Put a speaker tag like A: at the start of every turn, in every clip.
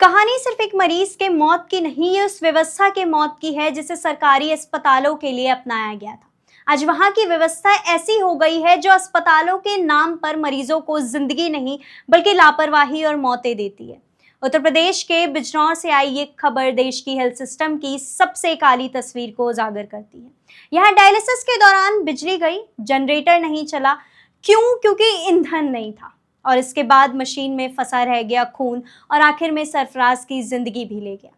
A: कहानी सिर्फ एक मरीज के मौत की नहीं, ये उस व्यवस्था के मौत की है जिसे सरकारी अस्पतालों के लिए अपनाया गया था। आज वहां की व्यवस्था ऐसी हो गई है जो अस्पतालों के नाम पर मरीजों को जिंदगी नहीं बल्कि लापरवाही और मौतें देती है। उत्तर प्रदेश के बिजनौर से आई ये खबर देश की हेल्थ सिस्टम की सबसे काली तस्वीर को उजागर करती है। यहाँ डायलिसिस के दौरान बिजली गई, जनरेटर नहीं चला। क्यों? क्योंकि ईंधन नहीं था। और इसके बाद मशीन में फंसा रह गया खून और आखिर में सरफराज की जिंदगी भी ले गया।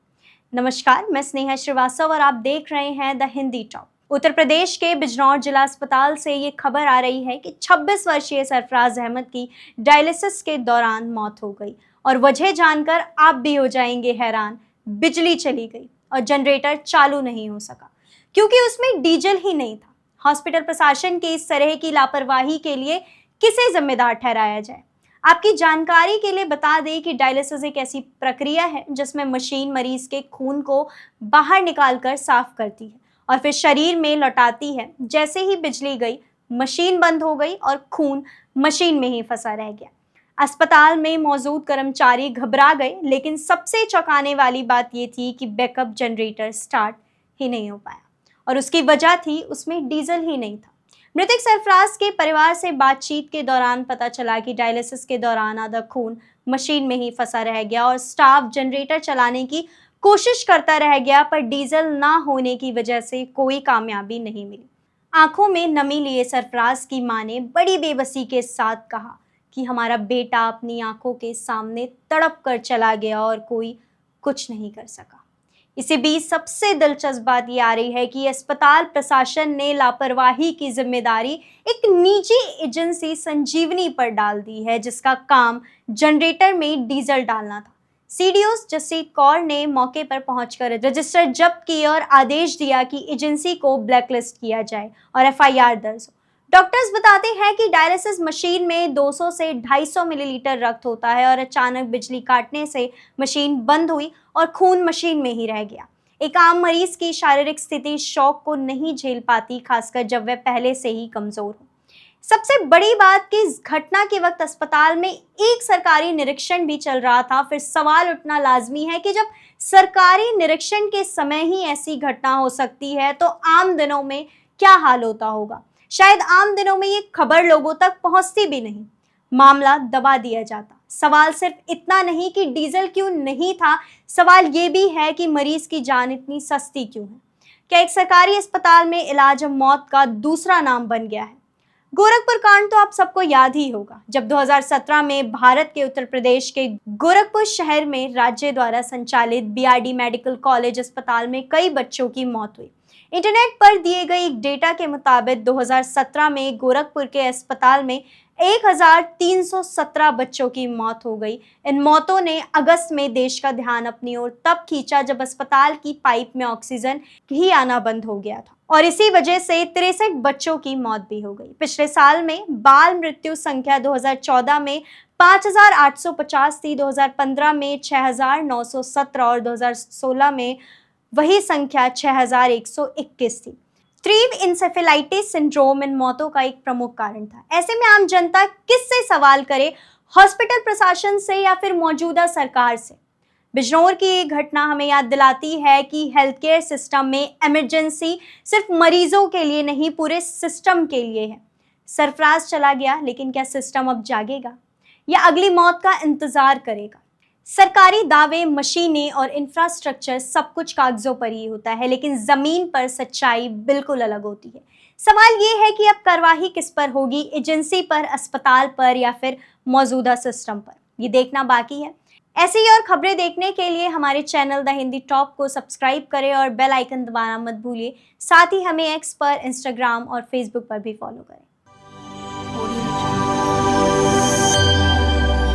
A: नमस्कार, मैं स्नेहा श्रीवास्तव और आप देख रहे हैं द हिंदी टॉप। उत्तर प्रदेश के बिजनौर जिला अस्पताल से ये खबर आ रही है कि 26 वर्षीय सरफराज अहमद की डायलिसिस के दौरान मौत हो गई और वजह जानकर आप भी हो जाएंगे हैरान। बिजली चली गई और जनरेटर चालू नहीं हो सका क्योंकि उसमें डीजल ही नहीं था। हॉस्पिटल प्रशासन की इस तरह की लापरवाही के लिए किसे जिम्मेदार ठहराया जाए? आपकी जानकारी के लिए बता दें कि डायलिसिस एक ऐसी प्रक्रिया है जिसमें मशीन मरीज के खून को बाहर निकालकर साफ करती है और फिर शरीर में लौटाती है। जैसे ही बिजली गई, मशीन बंद हो गई और खून मशीन में ही फंसा रह गया। अस्पताल में मौजूद कर्मचारी घबरा गए, लेकिन सबसे चौंकाने वाली बात ये थी कि बैकअप जनरेटर स्टार्ट ही नहीं हो पाया और उसकी वजह थी उसमें डीजल ही नहीं था। मृतक सरफराज के परिवार से बातचीत के दौरान पता चला कि डायलिसिस के दौरान आधा खून मशीन में ही फंसा रह गया और स्टाफ जनरेटर चलाने की कोशिश करता रह गया, पर डीजल ना होने की वजह से कोई कामयाबी नहीं मिली। आंखों में नमी लिए सरफराज की मां ने बड़ी बेबसी के साथ कहा कि हमारा बेटा अपनी आंखों के सामने तड़प कर चला गया और कोई कुछ नहीं कर सका। इसी बीच सबसे दिलचस्प बात ये आ रही है कि अस्पताल प्रशासन ने लापरवाही की जिम्मेदारी एक निजी एजेंसी संजीवनी पर डाल दी है, जिसका काम जनरेटर में डीजल डालना था। सीडीओ जसजीत कौर ने मौके पर पहुंचकर रजिस्टर जब्त किए और आदेश दिया कि एजेंसी को ब्लैकलिस्ट किया जाए और एफआईआर दर्ज हो। डॉक्टर्स बताते हैं कि डायलिसिस मशीन में 200 से 250 मिलीलीटर रक्त होता है और अचानक बिजली काटने से मशीन बंद हुई और खून मशीन में ही रह गया। एक आम मरीज की शारीरिक स्थिति शॉक को नहीं झेल पाती, खासकर जब वह पहले से ही कमजोर हो। सबसे बड़ी बात कि इस घटना के वक्त अस्पताल में एक सरकारी निरीक्षण भी चल रहा था। फिर सवाल उठना लाजमी है कि जब सरकारी निरीक्षण के समय ही ऐसी घटना हो सकती है तो आम दिनों में क्या हाल होता होगा। शायद आम दिनों में ये खबर लोगों तक पहुंचती भी नहीं, मामला दबा दिया जाता। सवाल सिर्फ इतना नहीं कि डीजल क्यों नहीं था, सवाल ये भी है कि मरीज की जान इतनी सस्ती क्यों है। क्या एक सरकारी अस्पताल में इलाज मौत का दूसरा नाम बन गया है? गोरखपुर कांड तो आप सबको याद ही होगा, जब 2017 में भारत के उत्तर प्रदेश के गोरखपुर शहर में राज्य द्वारा संचालित बीआरडी मेडिकल कॉलेज अस्पताल में कई बच्चों की मौत हुई। इंटरनेट पर दिए गए एक डेटा के मुताबिक 2017 में गोरखपुर के अस्पताल में 1317 बच्चों की मौत हो गई। इन मौतों ने अगस्त में देश का ध्यान अपनी ओर तब खींचा जब अस्पताल की पाइप में ऑक्सीजन ही आना बंद हो गया था और इसी वजह से 63 बच्चों की मौत भी हो गई। पिछले साल में बाल मृत्यु संख्या 2014 में 5850 थी, 2015 में 6917 और 2016 में वही संख्या 6121 थी। तीव्र इंसेफेलाइटिस सिंड्रोम इन मौतों का एक प्रमुख कारण था। ऐसे में आम जनता किससे सवाल करे, हॉस्पिटल प्रशासन से या फिर मौजूदा सरकार से? बिजनौर की ये घटना हमें याद दिलाती है कि हेल्थ केयर सिस्टम में इमरजेंसी सिर्फ मरीजों के लिए नहीं, पूरे सिस्टम के लिए है। सरफराज चला गया, लेकिन क्या सिस्टम अब जागेगा या अगली मौत का इंतजार करेगा? सरकारी दावे, मशीनें और इंफ्रास्ट्रक्चर सब कुछ कागजों पर ही होता है, लेकिन जमीन पर सच्चाई बिल्कुल अलग होती है। सवाल ये है कि अब कार्रवाई किस पर होगी, एजेंसी पर, अस्पताल पर या फिर मौजूदा सिस्टम पर? ये देखना बाकी है। ऐसी ही और खबरें देखने के लिए हमारे चैनल द हिंदी टॉप को सब्सक्राइब करें और बेल आइकन दबाना मत भूलिए। साथ ही हमें एक्स पर, इंस्टाग्राम और फेसबुक पर भी फॉलो करें।